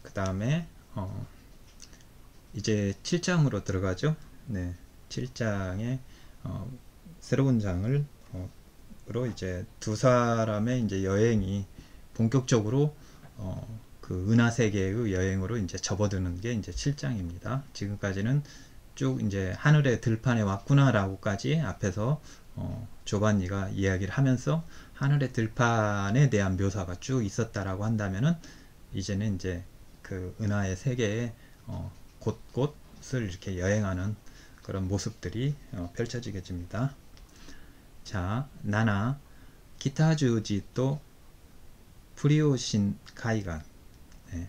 그 다음에 이제 7장으로 들어가죠. 네, 7장에 새로운 장을 으로 이제 두 사람의 이제 여행이 본격적으로 그 은하 세계의 여행으로 이제 접어드는 게 이제 7장입니다. 지금까지는 쭉 이제 하늘의 들판에 왔구나라고까지 앞에서 조반니가 이야기를 하면서 하늘의 들판에 대한 묘사가 쭉 있었다라고 한다면은 이제는 이제 그 은하의 세계에 곳곳을 이렇게 여행하는 그런 모습들이 펼쳐지게 됩니다. 자, 나나 기타주지 또 프리오신 가이간. 네.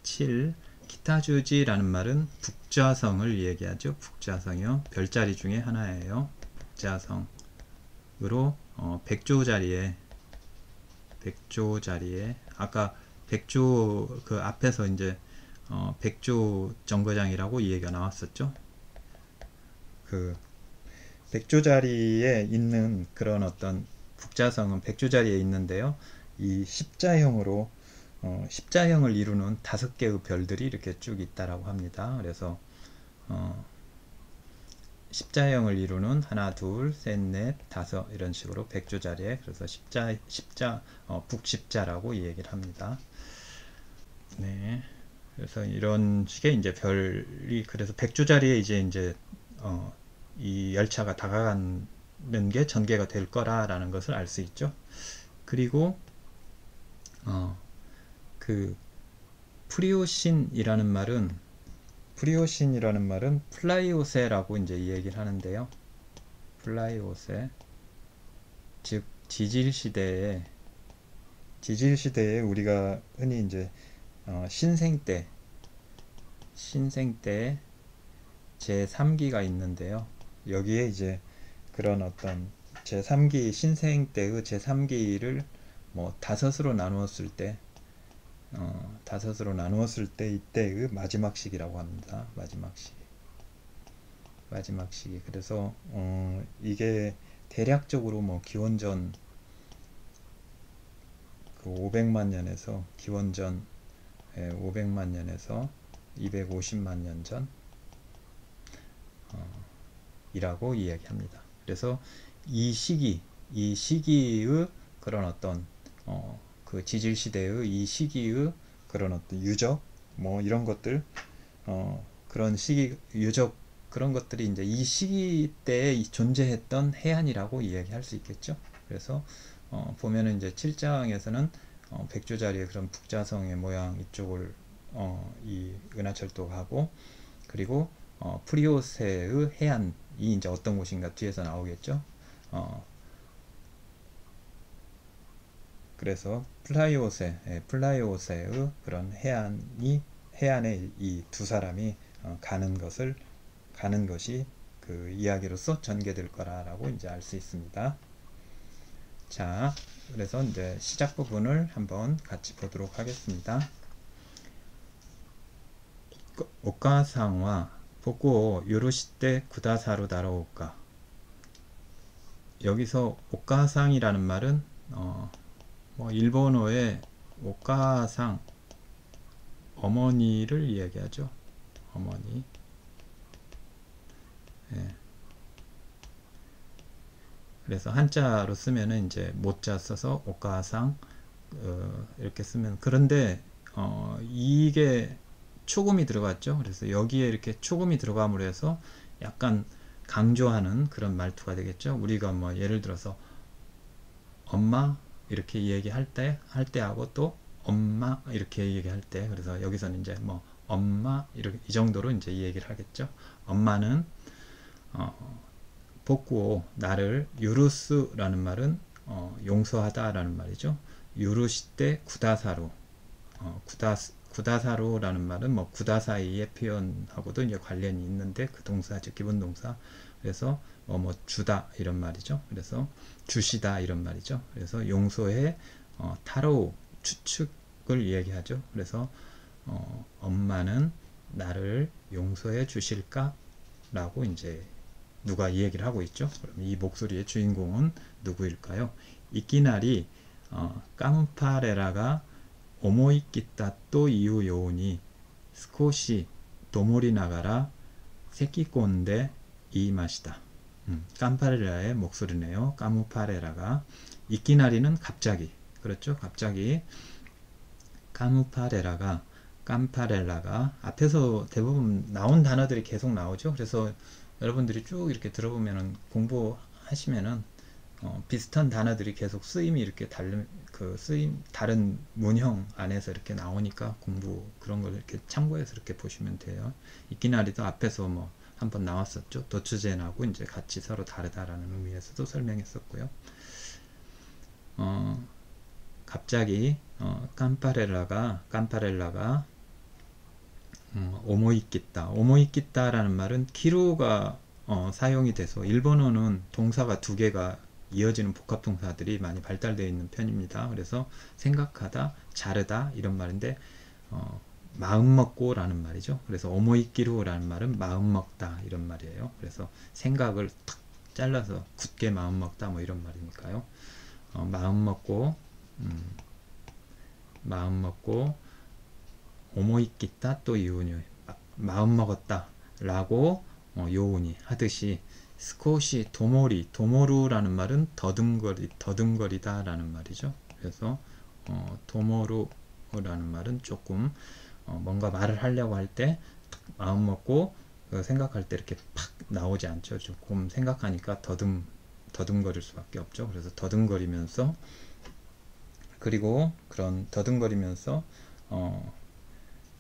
7. 기타주지라는 말은 북좌성을 얘기하죠. 북좌성이요. 별자리 중에 하나예요. 북좌성으로 백조 자리에 아까 백조 그 앞에서 이제 백조 정거장이라고 이 얘기가 나왔었죠. 그 백조 자리에 있는 그런 어떤 북자성은 백조 자리에 있는데요. 이 십자형으로 십자형을 이루는 5개의 별들이 이렇게 쭉 있다라고 합니다. 그래서 십자형을 이루는 하나, 둘, 셋, 넷, 다섯 이런 식으로 백조 자리에 그래서 북십자라고 이 얘기를 합니다. 네. 그래서 이런 식의 이제 별이 그래서 백조 자리에 이제 이 열차가 다가가는 게 전개가 될 거라라는 것을 알 수 있죠. 그리고 그 프리오신이라는 말은 플라이오세라고 이제 이 얘기를 하는데요. 플라이오세, 즉 지질 시대에 우리가 흔히 이제 신생 때 제3기가 있는데요. 여기에 이제 그런 어떤 제3기 신생 때의 제3기를 뭐 다섯으로 나누었을 때 이때의 마지막 시기라고 합니다. 마지막 시기. 그래서 이게 대략적으로 뭐 기원전 그 500만 년에서 기원전 500만 년에서 250만 년 전 이라고 이야기합니다. 그래서 이 시기의 그런 어떤 그 지질 시대의 이 시기의 그런 어떤 유적 뭐 이런 것들 그런 시기 유적 그런 것들이 이제 이 시기 때에 존재했던 해안이라고 이야기할 수 있겠죠. 그래서 보면은 이제 7장에서는 백조 자리의 그런 북자성의 모양 이쪽을 이 은하철도가 하고 그리고 프리오세의 해안이 이제 어떤 곳인가 뒤에서 나오겠죠. 그래서 플라이오세의 그런 해안에 이 두 사람이 가는 것이 그 이야기로서 전개될 거라고 이제 알 수 있습니다. 자, 그래서 이제 시작 부분을 한번 같이 보도록 하겠습니다. 오카상와 보고 요르시테 구다사로 다로오까. 여기서 오카상이라는 말은 뭐 일본어의 오카상 어머니를 이야기하죠. 어머니. 예. 그래서 한자로 쓰면은 이제 모자 써서 오카상 이렇게 쓰면 그런데 이게 초금이 들어갔죠. 그래서 여기에 이렇게 초금이 들어감으로 해서 약간 강조하는 그런 말투가 되겠죠. 우리가 뭐 예를 들어서 엄마 이렇게 얘기할 때하고 또 엄마 이렇게 얘기할 때 그래서 여기서는 이제 뭐 엄마 이렇게 이 정도로 이제 이 얘기를 하겠죠. 엄마는 복구오 나를 유루스라는 말은 용서하다라는 말이죠. 유루시테 구다사로 구다사로라는 말은 뭐 구다사이의 표현하고도 이제 관련이 있는데 그 동사 즉 기본 동사 그래서 뭐 주다 이런 말이죠. 그래서 주시다 이런 말이죠. 그래서 용서의 타로 추측을 얘기하죠. 그래서 엄마는 나를 용서해 주실까? 라고 이제 누가 이 얘기를 하고 있죠. 그럼 이 목소리의 주인공은 누구일까요? 이끼나리 깜파레라가 思い切ったというように少しどもりながら咳き込んで言いました。깜파렐라의 목소리네요. 까무파레라가 이끼나리는 갑자기, 그렇죠? 갑자기 깜파렐라가 앞에서 대부분 나온 단어들이 계속 나오죠. 그래서 여러분들이 쭉 이렇게 들어보면은 공부하시면은 비슷한 단어들이 계속 쓰임이 이렇게 다른 문형 안에서 이렇게 나오니까 공부 그런 걸 이렇게 참고해서 이렇게 보시면 돼요. 이끼나리도 앞에서 뭐 한번 나왔었죠. 도츠젠하고 이제 같이 서로 다르다라는 의미에서도 설명했었고요. 갑자기 깜파렐라가 오모이끼다라는 말은 키루가 사용이 돼서 일본어는 동사가 두 개가 이어지는 복합동사들이 많이 발달되어 있는 편입니다. 그래서 생각하다, 자르다 이런 말인데 마음먹고 라는 말이죠. 그래서 오모이끼루 라는 말은 마음먹다 이런 말이에요. 그래서 생각을 탁 잘라서 굳게 마음먹다 뭐 이런 말이니까요. 마음먹고 오모이끼다 또 요운이 마음먹었다 라고 요운이 하듯이 스코시 도모루라는 말은 더듬거리다 라는 말이죠. 그래서 도모루라는 말은 조금 뭔가 말을 하려고 할 때 마음 먹고 생각할 때 이렇게 팍 나오지 않죠. 조금 생각하니까 더듬거릴 수밖에 없죠. 그래서 더듬거리면서 그리고 그런 더듬거리면서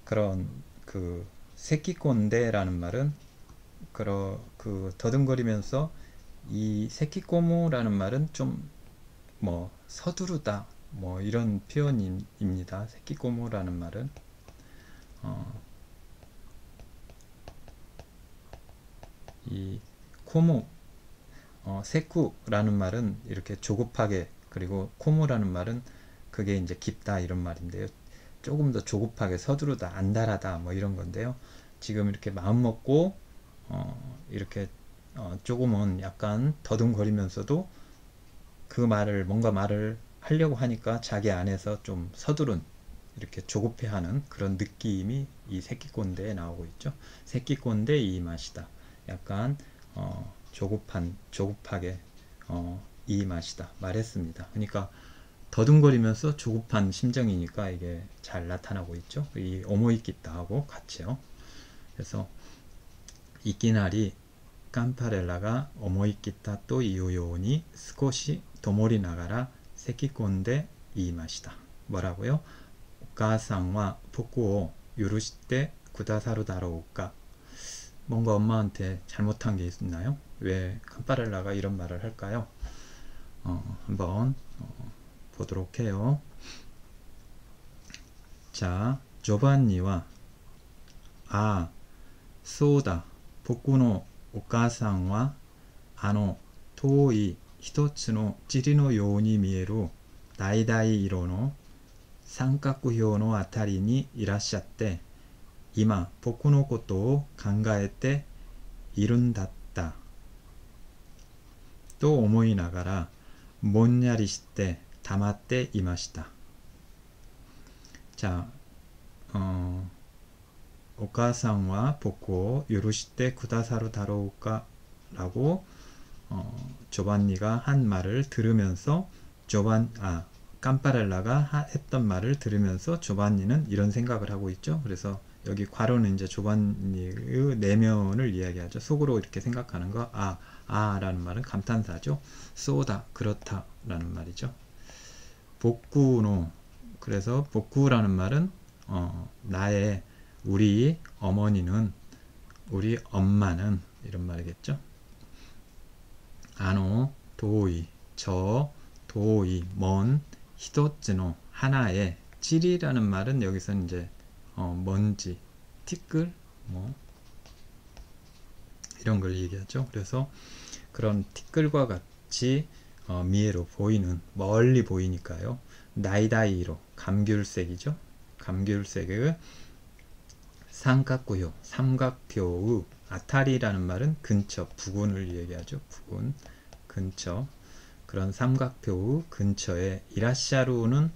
그런 그 세키꼰대라는 말은 그 더듬거리면서 이 세키꼬무라는 말은 좀 뭐 서두르다 뭐 이런 표현입니다. 세키꼬무라는 말은 이 코무 세쿠라는 말은 이렇게 조급하게, 그리고 코무라는 말은 그게 이제 깊다 이런 말인데요. 조금 더 조급하게 서두르다, 안달하다 뭐 이런 건데요. 지금 이렇게 마음 먹고 이렇게 조금은 약간 더듬거리면서도 그 말을 뭔가 말을 하려고 하니까 자기 안에서 좀 서두른 이렇게 조급해하는 그런 느낌이 이 세키꼰대에 나오고 있죠. 세키꼰대 이 맛이다. 약간 조급하게 이 맛이다 말했습니다. 그러니까 더듬거리면서 조급한 심정이니까 이게 잘 나타나고 있죠. 이 오모이끼다하고 같이요. 그래서 이끼나리 깜파렐라가 오모이끼다 또 이유요니 스코시 도모리 나가라 세키꼰대 이마시다. 뭐라고요? 오카상와 포쿠오 유루시테 구다사루 다로우까. 뭔가 엄마한테 잘못한 게 있나요? 왜 깜파렐라가 이런 말을 할까요? 한번 보도록 해요. 자, 조반니와そうだ、僕のお母さんは遠い一つの塵のように見える橙色の三角標のあたりにいらっしゃって、今僕のことを考えているんだったと思いながらぼんやりして溜っていました。자、お母さんは僕を許してくださるだろうか라고 조반니가 한 말을 들으면서 깜파렐라가 했던 말을 들으면서 조반니는 이런 생각을 하고 있죠. 그래서 여기 괄호는 이제 조반니의 내면을 이야기하죠. 속으로 이렇게 생각하는 거, 라는 말은 감탄사죠. 쏘다, 그렇다 라는 말이죠. 복구노, 그래서 복구라는 말은 우리 어머니는, 우리 엄마는 이런 말이겠죠. 도이, 도이, 먼, 히토츠노, 하나의, 찌리라는 말은 여기서 이제 먼지, 티끌, 뭐 이런 걸 얘기하죠. 그래서 그런 티끌과 같이 미에로 보이는, 멀리 보이니까요. 나이다이로, 감귤색이죠. 감귤색의 삼각구요, 삼각표의 아타리라는 말은 근처, 부근을 얘기하죠. 부근, 근처. 그런 삼각표의 근처에 이라샤루는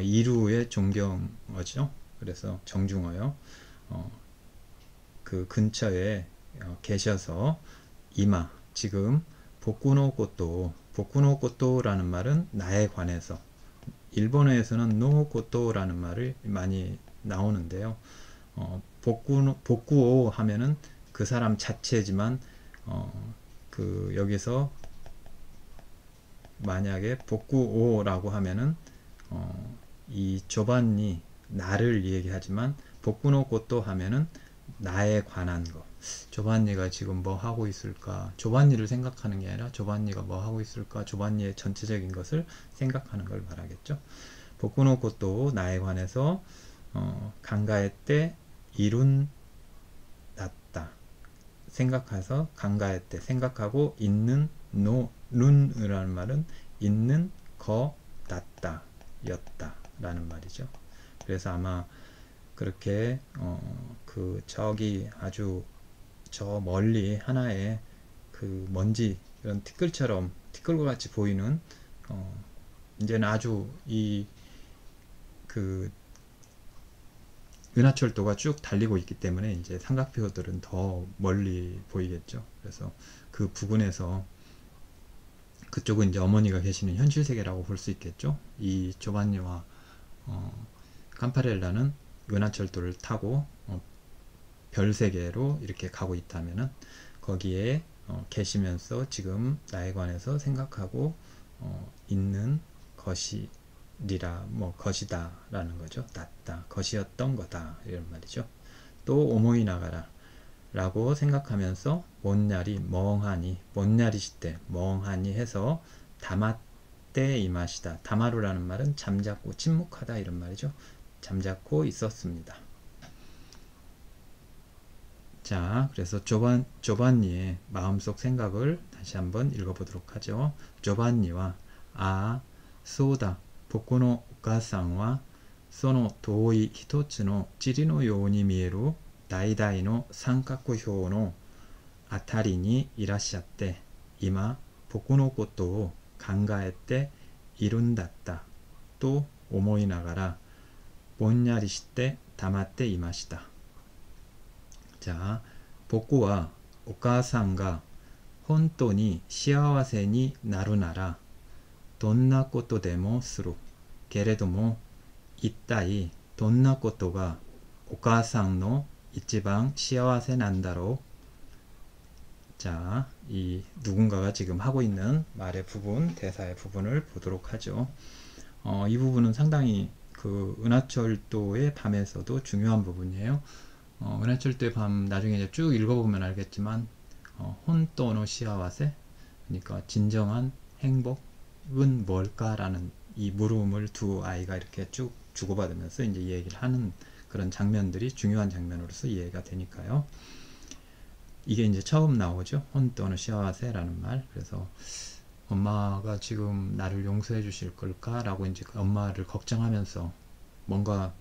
이루의 존경어죠. 그래서 정중어요. 그 근처에 계셔서 이마 지금 복구노 꽃도라는 말은 나에 관해서 일본어에서는 노꽃도라는 말을 많이 나오는데요. 복구오 하면은 그 사람 자체지만 그 여기서 만약에 복구오라고 하면은 이 조반니 나를 얘기하지만 복구노 꽃도 하면은 나에 관한 거. 조반니가 지금 뭐 하고 있을까? 조반니를 생각하는 게 아니라 조반니가 뭐 하고 있을까? 조반니의 전체적인 것을 생각하는 걸 말하겠죠. 복구노 꽃도 나에 관해서 간가에 때 이룬 났다. 생각해서 간가에 때 생각하고 있는 눈이라는 말은 있는 거 낫다 였다 라는 말이죠. 그래서 아마 그렇게 그 저기 아주 저 멀리 하나의 그 먼지 이런 티끌과 같이 보이는 이제는 아주 이 그 은하철도가 쭉 달리고 있기 때문에 이제 삼각표들은 더 멀리 보이겠죠. 그래서 그 부근에서 그쪽은 이제 어머니가 계시는 현실 세계라고 볼 수 있겠죠. 이 조반니와 캄파렐라는 은하철도를 타고 별세계로 이렇게 가고 있다면은 거기에 계시면서 지금 나에 관해서 생각하고 있는 것이리라 뭐 것이다 라는 거죠. 낫다 것이었던 거다 이런 말이죠. 또 오모이 나가라 라고 생각하면서 못냐리 멍하니 못냐리시때 멍하니 해서 다마때 이마시다. 다마루라는 말은 잠자코 침묵하다 이런 말이죠. 잠자코 있었습니다. 자, 그래서 조반니의 마음속 생각을 다시 한번 읽어보도록 하죠. 조반니와 소다 복고노 오카상와 소노 도이 히토츠노 찌리노 요우니 미에루 다이다이노 삼각형의 아타리に いらっしゃって今僕のことを考えているんだったと思いながらぼんやりして黙っていました。자, 복구와 お母さんが本当に幸せになるならどんなことでもするけれども一体どんなことがお母さんの一番幸せなんだろう. 자, 이 누군가가 지금 하고 있는 말의 부분, 대사의 부분을 보도록 하죠. 이 부분은 상당히 그 은하철도의 밤에서도 중요한 부분이에요. 은하철도의 밤 나중에 이제 쭉 읽어보면 알겠지만 혼또노 시아와세 그러니까 진정한 행복은 뭘까라는 이 물음을 두 아이가 이렇게 쭉 주고받으면서 이제 얘기를 하는 그런 장면들이 중요한 장면으로서 이해가 되니까요. 이게 이제 처음 나오죠. 혼또노 시아와세라는 말. 그래서 엄마가 지금 나를 용서해 주실 걸까? 라고 이제 엄마를 걱정하면서 뭔가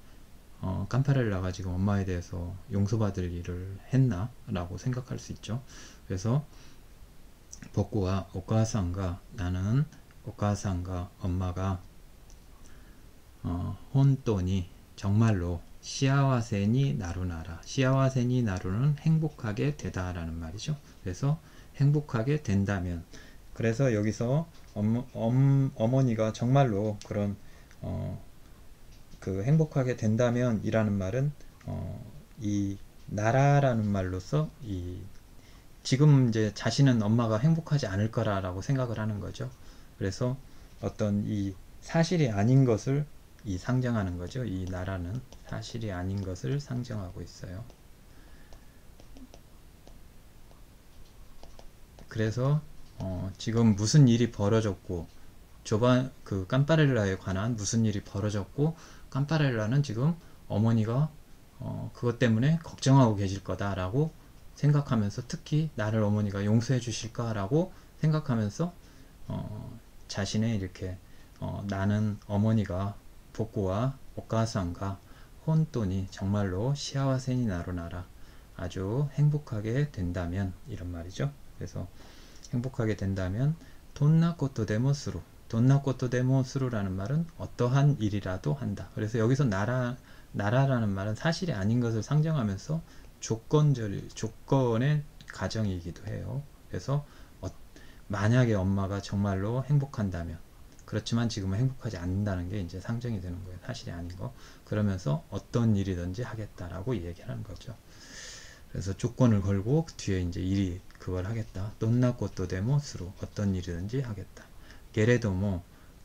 캄파렐라가 지금 엄마에 대해서 용서받을 일을 했나? 라고 생각할 수 있죠. 그래서 복구와 오카상가 나는 오카상가 엄마가 혼또니 정말로 시아와세니 나루나라 시아와세니 나루는 행복하게 되다 라는 말이죠. 그래서 행복하게 된다면 그래서 여기서 어머니가 정말로 그런 그 행복하게 된다면 이라는 말은 이 나라라는 말로서 이 지금 이제 자신은 엄마가 행복하지 않을 거라고 생각을 하는 거죠. 그래서 어떤 이 사실이 아닌 것을 이 상정하는 거죠. 이 나라는 사실이 아닌 것을 상정하고 있어요. 그래서 지금 무슨 일이 벌어졌고 그 캄파렐라에 관한 무슨 일이 벌어졌고 캄파렐라는 지금 어머니가 그것 때문에 걱정하고 계실 거다라고 생각하면서 특히 나를 어머니가 용서해 주실까 라고 생각하면서 자신의 이렇게 나는 어머니가 복구와 오카상가 혼돈이 정말로 시아와세니 나루나라 아주 행복하게 된다면 이런 말이죠. 그래서 행복하게 된다면 돈나 것도 데모스로 돈나코토 데모스루라는 말은 어떠한 일이라도 한다. 그래서 여기서 나라라는 말은 사실이 아닌 것을 상정하면서 조건의 가정이기도 해요. 그래서 만약에 엄마가 정말로 행복한다면, 그렇지만 지금은 행복하지 않는다는 게 이제 상정이 되는 거예요. 사실이 아닌 거. 그러면서 어떤 일이든지 하겠다라고 얘기하는 거죠. 그래서 조건을 걸고 뒤에 이제 일이 그걸 하겠다. 돈나코토 데모스루, 어떤 일이든지 하겠다. 게레도모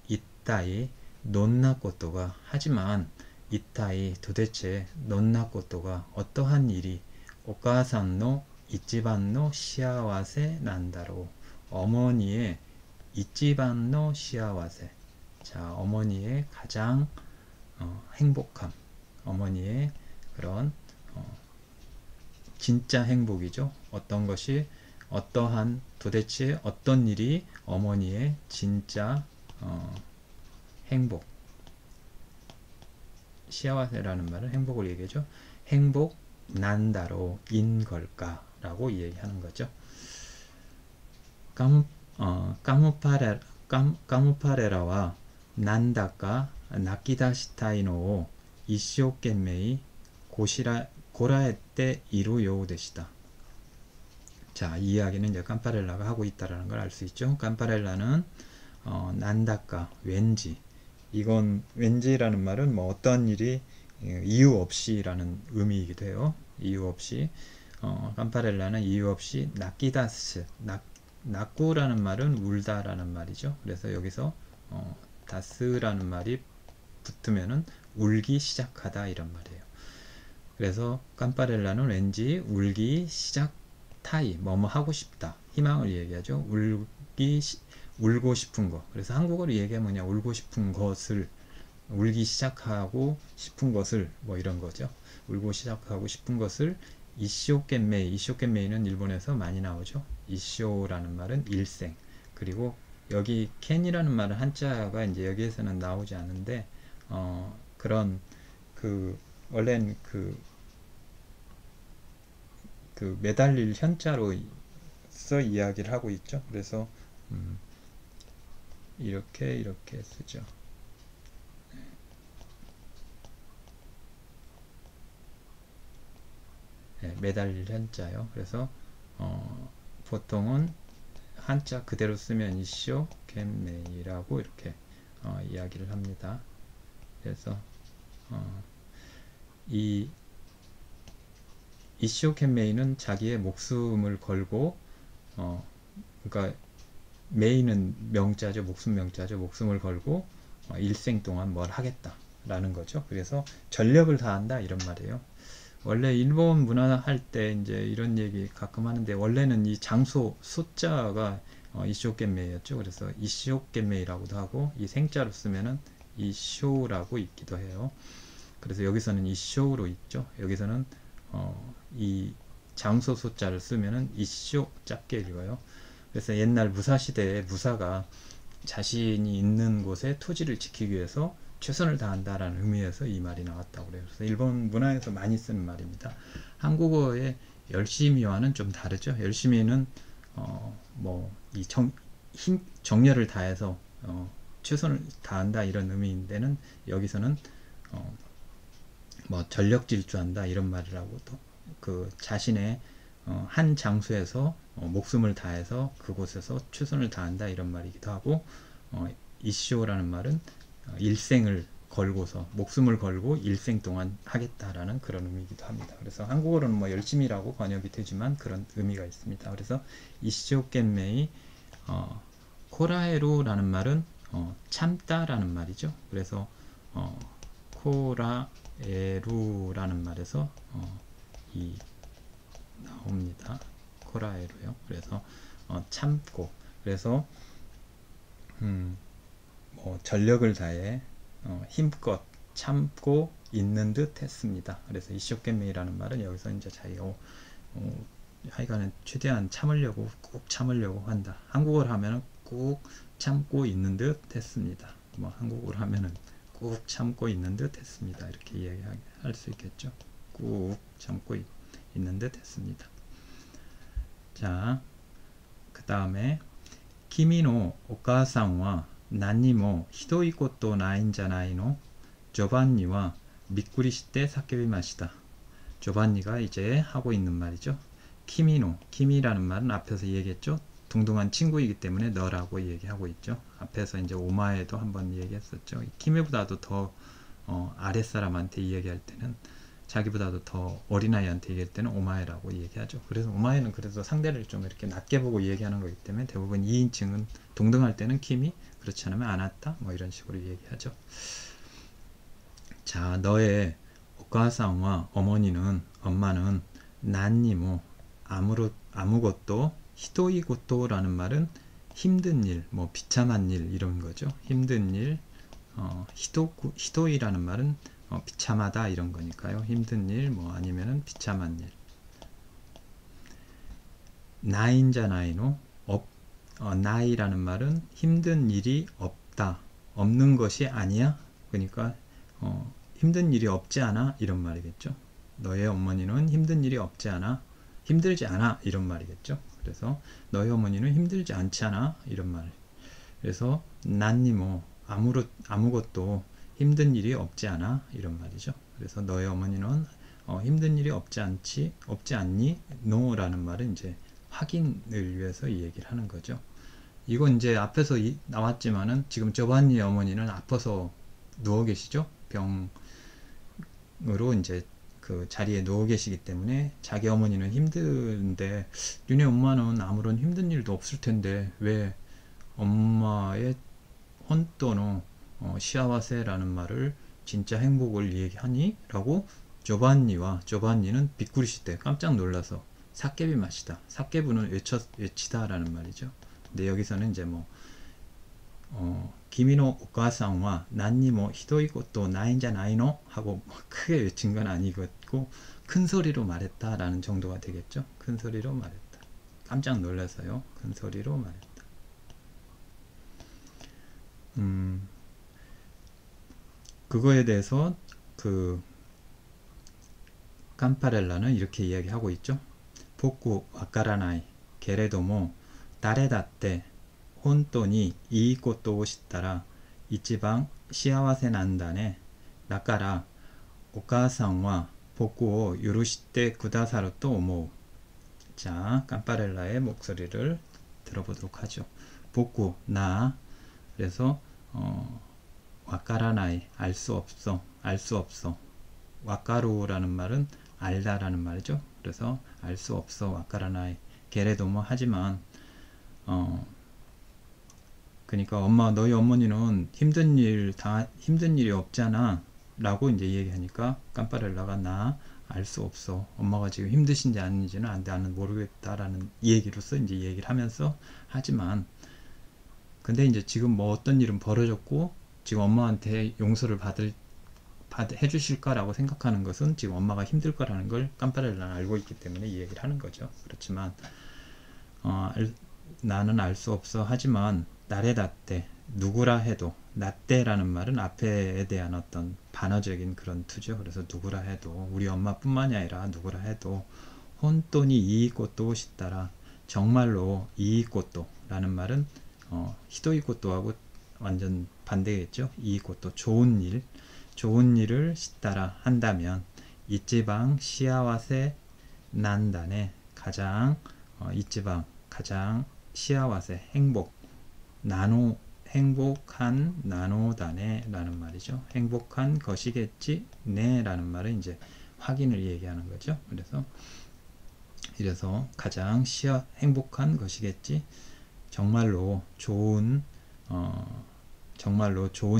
이따이 논나코토가, 하지만 이따이 도대체 논나코토가 어떠한 일이 오카산노 이치반노 시아와세 난다로, 어머니의 이치반노 시아와세, 자, 어머니의 가장 행복함, 어머니의 그런 진짜 행복이죠. 어떤 것이, 어떠한, 도대체 어떤 일이 어머니의 진짜 행복, 시아와세라는 말은 행복을 얘기하죠. 행복 난다로 인 걸까 라고 얘기하는 거죠. 까무파레라와 난다까 나키다시타이노 이쇼懸메이 고라에떼 이루 요우데시다. 자, 이 이야기는 이제 깜파렐라가 하고 있다라는 걸 알 수 있죠. 깜파렐라는 난다까, 왠지, 이건 왠지라는 말은 뭐 어떤 일이 이유 없이라는 의미이기도 해요. 이유 없이. 깜파렐라는 이유 없이 나키다스, 나꾸라는 말은 울다라는 말이죠. 그래서 여기서 다스라는 말이 붙으면은 울기 시작하다 이런 말이에요. 그래서 깜파렐라는 왠지 울기 시작타이, 뭐뭐 하고 싶다, 희망을 얘기하죠. 울고 싶은 거. 그래서 한국어로 얘기하면 뭐냐, 울고 싶은 것을, 울기 시작하고 싶은 것을, 뭐 이런 거죠. 울고 시작하고 싶은 것을 이쇼懸메이, 이쇼懸메이는 일본에서 많이 나오죠. 이쇼라는 말은 일생, 그리고 여기 켄이라는 말은 한자가 이제 여기에서는 나오지 않는데 그런 원래는 매달릴 현자로 써 이야기를 하고 있죠. 그래서 이렇게 쓰죠. 네, 매달릴 현자요. 그래서 보통은 한자 그대로 쓰면 이쇼 겐메이라고 이렇게 이야기를 합니다. 그래서 이 이쇼 겐메이는 자기의 목숨을 걸고, 그러니까 메이는 명자죠. 목숨 명자죠. 목숨을 걸고 일생 동안 뭘 하겠다라는 거죠. 그래서 전력을 다한다 이런 말이에요. 원래 일본 문화 할 때 이제 이런 얘기 가끔 하는데, 원래는 이 장소 숫자가 이쇼겐메이였죠. 그래서 이쇼겐메이라고도 하고, 이 생자로 쓰면은 이쇼라고 있기도 해요. 그래서 여기서는 이쇼로 있죠. 여기서는 이 장소 숫자를 쓰면은 이쇼 작게 읽어요. 그래서 옛날 무사 시대에 무사가 자신이 있는 곳에 토지를 지키기 위해서 최선을 다한다라는 의미에서 이 말이 나왔다고 그래요. 그래서 일본 문화에서 많이 쓰는 말입니다. 한국어의 열심히와는 좀 다르죠. 열심히는 이 정열을 다해서 최선을 다한다 이런 의미인데는, 여기서는 전력 질주한다 이런 말이라고, 또 자신의 한 장소에서 목숨을 다해서 그곳에서 최선을 다한다 이런 말이기도 하고, 이쇼라는 말은 일생을 걸고서, 목숨을 걸고 일생 동안 하겠다라는 그런 의미이기도 합니다. 그래서 한국어로는 열심히라고 번역이 되지만 그런 의미가 있습니다. 그래서 이쇼懸메이, 코라에루라는 말은 참다라는 말이죠. 그래서 코라에루라는 말에서 나옵니다. 코라에루요. 그래서 참고, 그래서 전력을 다해 힘껏 참고 있는 듯 했습니다. 그래서 이쇼懸메이라는 말은 여기서 이제 자기가 하여간에 최대한 참으려고, 꾹 참으려고 한다. 한국어로 하면은 꾹 참고 있는 듯 했습니다. 한국어로 하면은 꾹 참고 있는 듯 했습니다. 이렇게 이야기할 수 있겠죠. 꾹 참고 있는 듯 했습니다. 자, 그 다음에 키미노 오카상와 何もひどいことないんじゃないの? 조반니와 미꾸리시대 사케비마시다. 조반니가 이제 하고 있는 말이죠. 키미노, 키미라는 말은 앞에서 얘기했죠. 동등한 친구이기 때문에 너라고 얘기하고 있죠. 앞에서 이제 오마에도 한번 얘기했었죠. 키미보다도 더 아랫사람한테 얘기할 때는, 자기보다도 더 어린아이한테 얘기할 때는 오마에라고 얘기하죠. 그래서 오마에는 그래도 상대를 좀 이렇게 낮게 보고 얘기하는 거기 때문에 대부분 2인칭은 동등할 때는 키미, 그렇지 않으면 아나타 뭐 이런 식으로 얘기하죠. 자, 너의 오카상과 엄마는 난니모 아무것도, 히도이고토라는 말은 힘든 일, 뭐 비참한 일 이런 거죠. 힘든 일, 히도이라는 말은 비참하다 이런 거니까요. 힘든 일, 뭐 아니면은 비참한 일. 나인자나이노, 나이라는 말은 힘든 일이 없다, 없는 것이 아니야. 그러니까 힘든 일이 없지 않아 이런 말이겠죠. 너의 어머니는 힘든 일이 없지 않아, 힘들지 않아 이런 말이겠죠. 그래서 너의 어머니는 힘들지 않지 않아 이런 말. 그래서 난니모 아무것도 힘든 일이 없지 않아 이런 말이죠. 그래서 너의 어머니는 힘든 일이 없지 않니? 노라는 말은 이제 확인을 위해서 이 얘기를 하는 거죠. 이건 이제 앞에서 나왔지만은 지금 조반니의 어머니는 아파서 누워 계시죠. 병으로 이제 그 자리에 누워 계시기 때문에 자기 어머니는 힘든데, 니네 엄마는 아무런 힘든 일도 없을 텐데 왜 엄마의 혼또노 시아와세라는 말을, 진짜 행복을 얘기하니? 라고 조반니는 비꾸리시대 깜짝 놀라서 사케비 마시다, 사케부는 외치다 라는 말이죠. 근데 여기서는 이제 뭐 기미노 오카상와 난니모 히도이 것도 나인자 나이노 하고 크게 외친 건 아니고 큰 소리로 말했다 라는 정도가 되겠죠. 큰 소리로 말했다, 깜짝 놀라서요, 큰 소리로 말했다. 그거에 대해서 그 깜파렐라는 이렇게 이야기하고 있죠. 복구 와카라나이 게레도모 다레다떼 혼돈이 이 것도 오시따라 이치방 시아와세 난다네 나까라 오카상와 복구오 요루시테 구다사로 또 오모. 자, 깜파렐라의 목소리를 들어보도록 하죠. 복구 나, 그래서 와카라나이 알 수 없어. 와카루라는 말은 알다라는 말이죠. 그래서 알 수 없어, 와카라나이. 게레도모 하지만 그러니까 너희 어머니는 힘든 일이 없잖아 라고 이제 얘기하니까 깜파렐라가 나 알 수 없어, 엄마가 지금 힘드신지 아닌지는 나는 모르겠다라는 얘기로서 이제 얘기를 하면서, 하지만 근데 이제 지금 뭐 어떤 일은 벌어졌고 지금 엄마한테 용서를 해주실까라고 생각하는 것은 지금 엄마가 힘들 거라는 걸 깜파렐라는 알고 있기 때문에 이 얘기를 하는 거죠. 그렇지만 나는 알 수 없어, 하지만 나레다떼 누구라 해도, 나떼라는 말은 앞에에 대한 어떤 반어적인 그런 투죠. 그래서 누구라 해도, 우리 엄마뿐만이 아니라 누구라 해도 혼돈이 이익꽃도 시따라, 정말로 이익꽃도 라는 말은 히도이꽃도하고 완전 반대겠죠. 이익꽃도 좋은 일을 시따라 한다면 이치방 시아와세 난다네 가장 이치방 가장 시아와세 행복한 나노다네 라는 말이죠. 행복한 것이겠지 네 라는 말은 이제 확인을 얘기하는 거죠. 이래서 가장 행복한 것이겠지, 정말로 좋은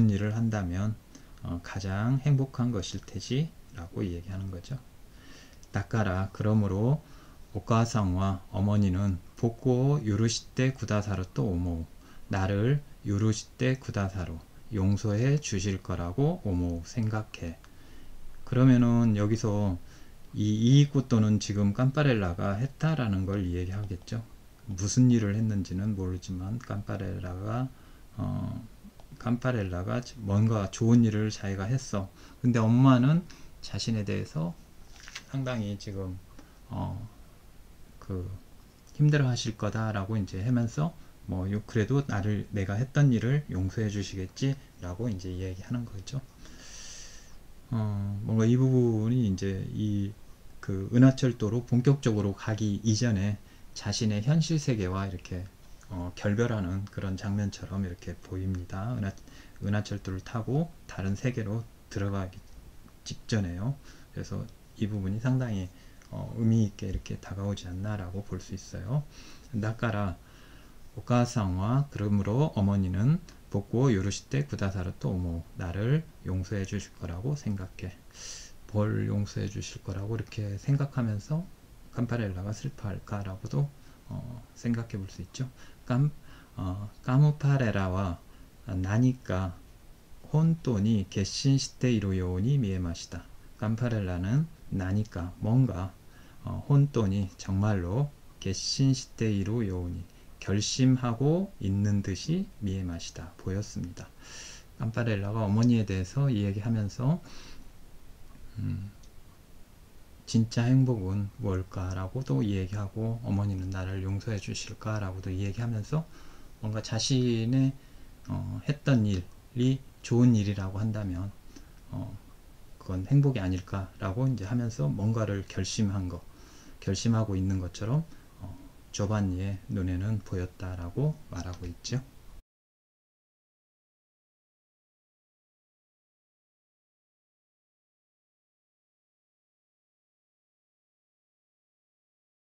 일을 한다면 가장 행복한 것일 테지 라고 얘기하는 거죠. 다까라 그러므로 오카상과 어머니는 복고 유루시테 구다사로 또 오모, 나를 유루시테 구다사로 용서해 주실 거라고 오모 생각해. 그러면은 여기서 이 이익고토는 지금 깜파렐라가 했다라는 걸 얘기하겠죠. 무슨 일을 했는지는 모르지만 깜파렐라가 뭔가 좋은 일을 자기가 했어. 근데 엄마는 자신에 대해서 상당히 지금 힘들어 하실 거다라고 이제 하면서 그래도 내가 했던 일을 용서해 주시겠지라고 이제 이야기하는 거죠. 뭔가 이 부분이 이제 그 은하철도로 본격적으로 가기 이전에 자신의 현실 세계와 이렇게 결별하는 그런 장면처럼 이렇게 보입니다. 은하철도를 타고 다른 세계로 들어가기 직전에요. 그래서 이 부분이 상당히 의미 있게 이렇게 다가오지 않나라고 볼 수 있어요. 나까라 오카상와 그러므로 어머니는 복고 요르시테 구다사르 또 오모 나를 용서해 주실 거라고 생각해. 뭘 용서해 주실 거라고 이렇게 생각하면서 캄파렐라가 슬퍼할까라고도 생각해 볼 수 있죠. 까무파레라와 나니까 혼돈이 개신시테 이루요니 미에마시다. 캄파렐라는 나니까 뭔가 혼돈이 정말로 개신시테 이루요니 결심하고 있는 듯이 미에마시다 보였습니다. 캄파렐라가 어머니에 대해서 이야기하면서 진짜 행복은 뭘까라고도 이야기하고 어머니는 나를 용서해 주실까라고도 이야기하면서 뭔가 자신의 했던 일이 좋은 일이라고 한다면 그건 행복이 아닐까라고 이제 하면서 뭔가를 결심하고 있는 것처럼 조반니의 눈에는 보였다라고 말하고 있죠.